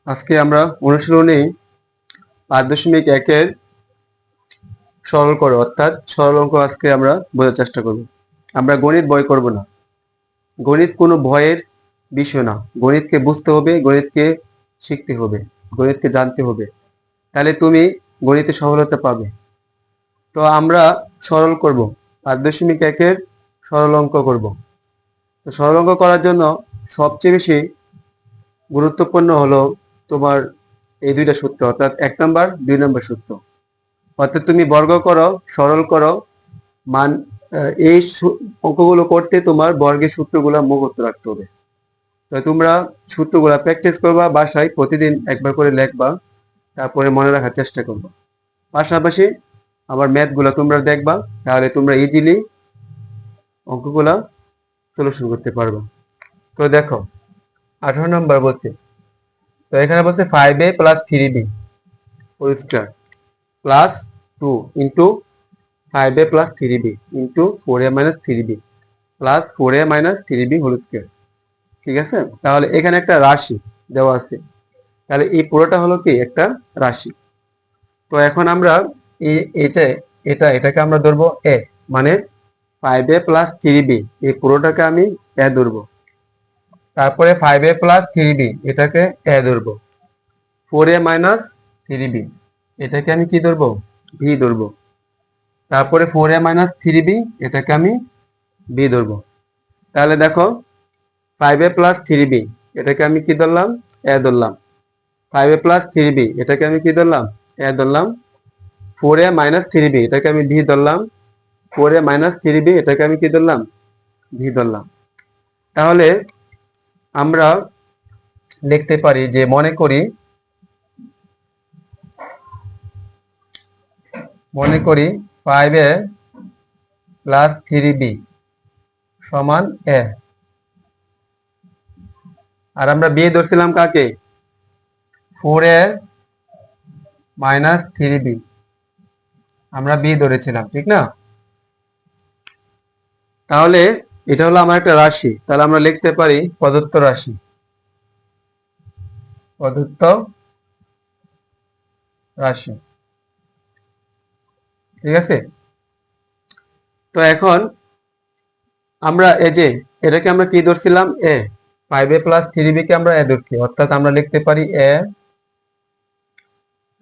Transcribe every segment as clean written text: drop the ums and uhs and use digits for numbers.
আজকে আমরা অনুশীলনী 5.1-এর সরল করো অর্থাৎ সরল অঙ্ক আজকে আমরা বোঝার চেষ্টা করব। আমরা গণিত বই করব না। গণিত কোনো ভয়ের বিষয় না। গণিতকে বুঝতে হবে, গণিতকে শিখতে হবে, গণিতকে জানতে হবে। তাহলে তুমি গণিতে সফলতা পাবে। তো আমরা সরল করব, 5.1-এর সরল অঙ্ক করব। তো সরল অঙ্ক করার জন্য সবচেয়ে বেশি গুরুত্বপূর্ণ হলো তোমার এই দুইটা সূত্র, অর্থাৎ 1 নাম্বার 2 নাম্বার সূত্র। অর্থাৎ তুমি বর্গ করো, সরল করো, মান এই অঙ্কগুলো করতে তোমার বর্গের সূত্রগুলো মুখস্থ রাখতে হবে। তো তোমরা সূত্রগুলো প্র্যাকটিস করবা, বাসায় প্রতিদিন একবার করে লিখবা, তারপরে মনে রাখার চেষ্টা করবা। পাশাপাশি আমার ম্যাথগুলো তোমরা দেখবা, তাহলে তোমরা ইজিলি অঙ্কগুলা সলিউশন করতে পারবা। তো দেখো 18 নম্বর বলছে, তো এখানে বলছে 5a + 3b whole square plus 2 into 5a + 3b into 4a - 3b plus 4a - 3b whole square. ঠিক আছে, তাহলে এখানে একটা রাশি দেওয়া আছে, তাহলে এই পুরোটা হলো কি একটা রাশি। তো এখন আমরা এটাকে আমরা ধরবো এ, মানে 5a + 3b, এই পুরোটাকে আমি এ ধরবো। তারপরে 5a + 3b এটাকে এ ধরবো। 4a - 3b এটাকে আমি কি ধরবো, ভি ধরবো। তারপরে 4a - 3b এটাকে আমি বি ধরবো। তাহলে দেখো 5a + 3b এটাকে আমি কি ধরলাম, এ ধরলাম। 5a + 3b এটাকে আমি কি ধরলাম, এ ধরলাম। 4a - 3b এটাকে আমি ভি ধরলাম। 4a - 3b এটাকে আমি কি ধরলাম, ভি ধরলাম। তাহলে আমরা লিখতে পারি যে মনে করি 5a + 3b সমান এ। আর আমরা বি ধরছিলাম কাকে, 4a - 3b আমরা বি ধরেছিলাম, ঠিক না? তাহলে এটা হলো আমার একটা রাশি, তাহলে আমরা লিখতে পারি প্রদত্ত রাশি, প্রদত্ত রাশি। ঠিক আছে, তো এখন আমরা এই যে এটাকে আমরা কি ধরছিলাম, এ। 5a + 3b কে আমরা এ ধরছি, অর্থাৎ আমরা লিখতে পারি এ।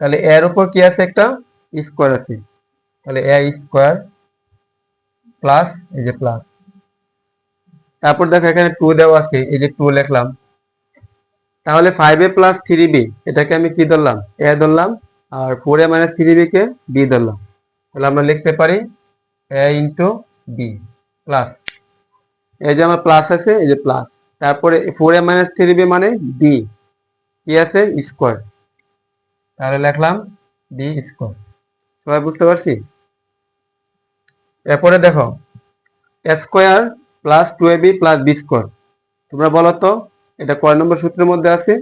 তাহলে এর উপর কি আছে, একটা স্কয়ার আছে, তাহলে এ স্কয়ার প্লাস এই যে প্লাস। তারপর দেখো এখানে 2 দেওয়া আছে, এই যে 2 লিখলাম। তাহলে 5a + 3b এটাকে আমি কি ধরলাম, এ ধরলাম। আর 4a - 3b কে বি ধরলাম। তাহলে আমরা লিখতে পারি এ ইন্টু বি প্লাস, এই যে আমার প্লাস আছে, এই যে প্লাস। তারপরে 4a - 3b মানে বি, কি আছে, স্কয়ার। তাহলে লিখলাম বি স্কয়ার। সবাই বুঝতে পারছি? এরপরে দেখো A square plus 2ab plus B square. তোমরা বলো তো এটা কয় নম্বর সূত্রের মধ্যে আছে?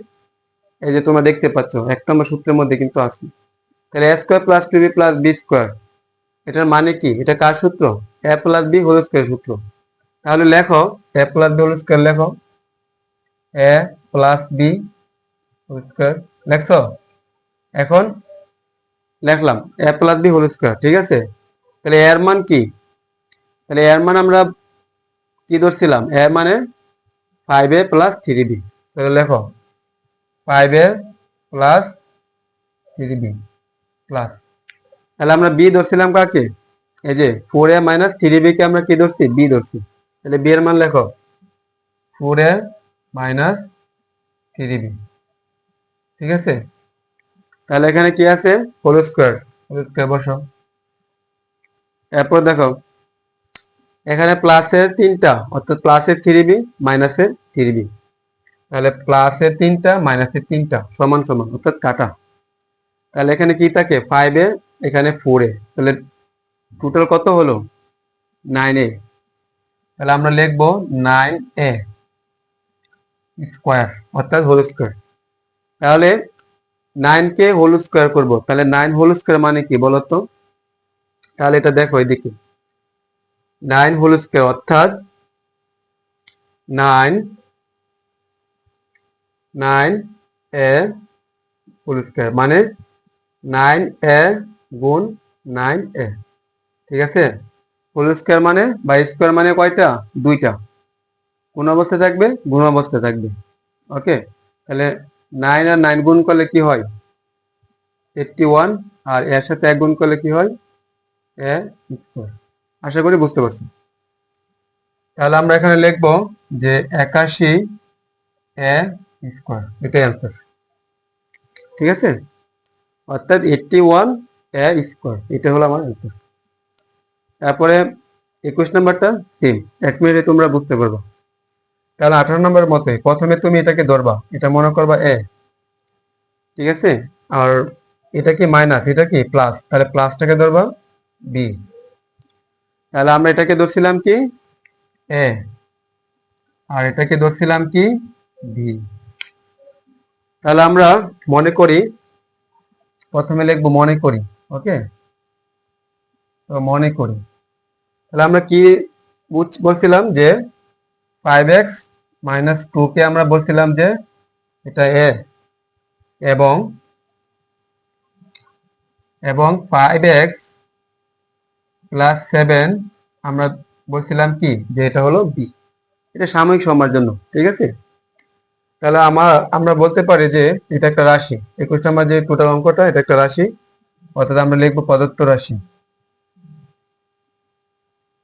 এই যে তোমরা দেখতে পাচ্ছ 1 নম্বর সূত্রের মধ্যে কিন্তু আছে। তাহলে A square plus 2ab plus B square এটার মানে কি, এটা কার সূত্র, A plus B whole square সূত্র। তাহলে লেখো A plus B whole square, লেখো A plus B whole square, লেখছো? এখন লিখলাম A plus B whole square, ঠিক আছে। তাহলে এর মান কি, তাহলে এর মান আমরা কি ধরছিলাম, এ মানে 5a + 3b। তাহলে লেখো 5a + 3b প্লাস, তাহলে আমরা বি ধরছিলাম কাকে, এই যে 4a - 3b কে আমরা কি ধরছি, বি ধরছি। তাহলে বি এর মান লেখো 4a - 3b, ঠিক আছে। তাহলে এখানে কি আছে, হোল স্কয়ার, হোল স্কয়ার বসাও। এরপর দেখো এখানে প্লাসের 3টা, অর্থাৎ প্লাসের 3b মাইনাসের 3b। তাহলে প্লাসের 3টা মাইনাসের 3টা সমান সমান, অর্থাৎ কাটা। তাহলে এখানে কি থাকে, 5a, এখানে 4a, তাহলে টোটাল কত হলো, 9a। তাহলে আমরা লিখবো 9a স্কয়ার, অর্থাৎ হোল স্কয়ার। তাহলে 9 কে হোল স্কয়ার করবো, তাহলে 9 হোল স্কয়ার মানে কি বলতো? তাহলে এটা দেখো এদিকে 9 হোল স্কয়ার, অর্থাৎ 9 9a হোল স্কোয়ার মানে 9a গুণ 9a, ঠিক আছে। হোল স্কোয়ার মানে বা স্কোয়ার মানে কয়টা? দুইটা। কোন অবস্থায় থাকবে? গুণ অবস্থায় থাকবে। ওকে, তাহলে 9 আর 9 গুণ করলে কি হয়? 81, আর এর সাথে 1 গুণ করলে কি হয়? a square. আশা করি বুঝতে পারছি। তাহলে আমরা এখানে লিখব যে 81 a স্কোয়ার, এটাই অ্যান্সার, ঠিক আছে। অর্থাৎ 81 a স্কোয়ার, এটা হলো আমার অ্যান্সার। তারপরে 21 নাম্বারটা সেম, 1 মিনিটে তোমরা বুঝতে পারবে। তাহলে 18 নম্বরের মতে প্রথমে তুমি এটাকে ধরবা, এটা মনে করবা a, ঠিক আছে। আর এটা কি মাইনাস, এটা কি প্লাস, তাহলে প্লাসটাকে ধরবা b। তাহলে আমরা এটাকে ধরছিলাম কি a, আর এটাকে ধরছিলাম কি b। তাহলে আমরা মনে করি, প্রথমে লিখবো মনে করি। ওকে, তো মনে করি। তাহলে আমরা কি বলছিলাম যে 5x মাইনাস 2 কে আমরা বলছিলাম যে এটা a, এবং 5x প্লাস 7 আমরা বলছিলাম কি যে এটা হলো b। এটা সাময়িক সময়ের জন্য, ঠিক আছে। তাহলে আমরা বলতে পারি যে এটা একটা রাশি। 21 নাম্বার যে টোটাল অঙ্কটা, এটা একটা রাশি, অর্থাৎ আমরা লিখবো প্রদত্ত রাশি,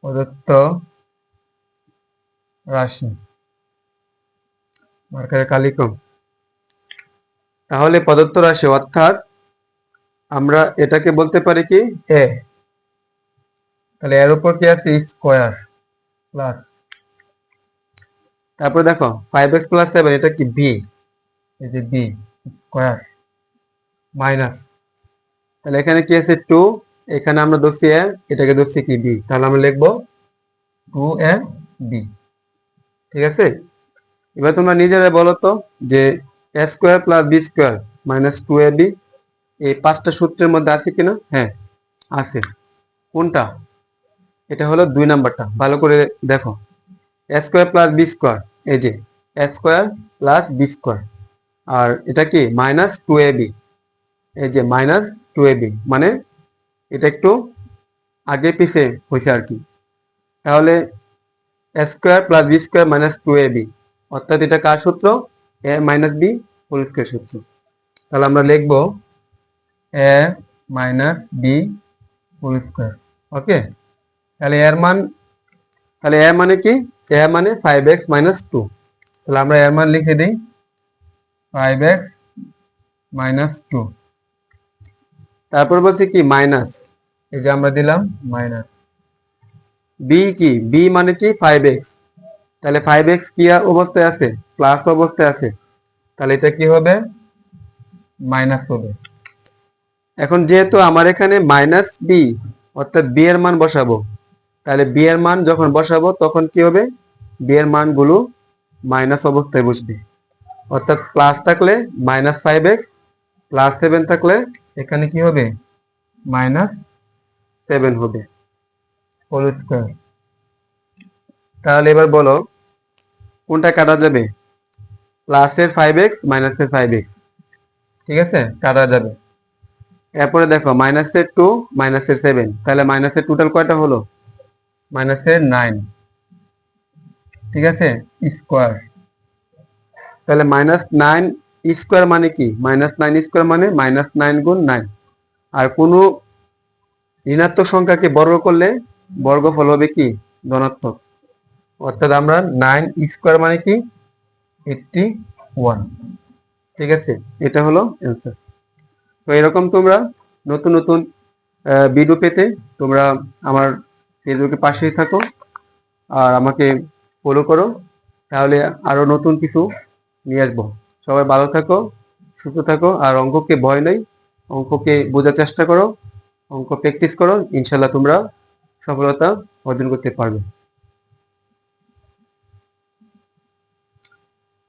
প্রদত্ত রাশি, মার্কারে কালি কম। তাহলে প্রদত্ত রাশি অর্থাৎ আমরা এটাকে বলতে পারি কি a, তাহলে এর উপর কি আছে স্কোয়ার প্লাস, তারপরে দেখো 5x প্লাস 7 এটা কি b, এই যে b স্কোয়ার মাইনাস, তাহলে এখানে কি আছে 2, এখানে আমরা ধরছি a, এটাকে ধরছি কি b, তাহলে আমরা লিখবো 2ab, ঠিক আছে। এবার তোমরা নিজেরা বলো তো যে a square plus b square minus 2ab এই 5টা সূত্রের মধ্যে আছে কিনা? হ্যাঁ আছে। কোনটা? এটা হলো 2 নাম্বারটা, ভালো করে দেখো। a square plus b square, এই যে a square plus b square, আর এটা কি মাইনাস 2ab, এই যে মাইনাস 2ab, মানে এটা একটু আগে পিছে হয়েছে আর কি। তাহলে a square plus b square minus 2ab, অর্থাৎ এটা কার সূত্র? a minus b whole square সূত্র। তাহলে আমরা লিখবো a minus b whole square. Okay, তাহলে এর মান, তাহলে a মানে কি? a মানে 5x মাইনাস 2, তাহলে আমরা এর মান লিখে দিই 5x মাইনাস 2। তারপর বলছি কি মাইনাস, এই যে আমরা দিলাম মাইনাস। b কি? b মানে কি 5x, তাহলে 5x কি অবস্থায় আছে? প্লাস অবস্থায় আছে, তাহলে এটা কি হবে? মাইনাস হবে। এখন যেহেতু আমার এখানে মাইনাস b, অর্থাৎ b এর মান বসাবো, তাহলে b এর মান যখন বসাবো তখন কি হবে? b এর মানগুলো মাইনাস অবস্থায় বসবে, অর্থাৎ প্লাস থাকলে মাইনাস 5x, প্লাস 7 থাকলে এখানে কি হবে? মাইনাস 7 হবে হোল স্কয়ার। তাহলে এবার বলো কোনটা কাটা যাবে? প্লাসের 5x মাইনাসের 5x, ঠিক আছে, কাটা যাবে। এরপরে দেখো মাইনাসের 2 মাইনাসের 7, তাহলে মাইনাসের টোটাল কয়টা হলো? মাইনাসের 9, ঠিক আছে, স্কোয়ার। তাহলে মাইনাস 9 স্কোয়ার মানে কি? মাইনাস 9 স্কোয়ার মানে মাইনাস 9 গুণ 9। আর কোনো ঋণাত্মক সংখ্যাকে বর্গ করলে বর্গফল হবে কি? ধনাত্মক। অর্থাৎ আমরা 9 স্কোয়ার মানে কি? 81, ঠিক আছে, এটা হলো অ্যান্সার। তো এরকম তোমরা নতুন নতুন ভিডিও পেতে তোমরা আমার ফেসবুকের পাশেই থাকো আর আমাকে ফলো করো, তাহলে আরো নতুন কিছু নিয়ে আসবো। সবাই ভালো থাকো, সুস্থ থাকো, আর অঙ্ককে ভয় নেই, অঙ্ককে বোঝার চেষ্টা করো, অঙ্ক প্র্যাকটিস করো, ইনশাল্লাহ তোমরা সফলতা অর্জন করতে পারবে।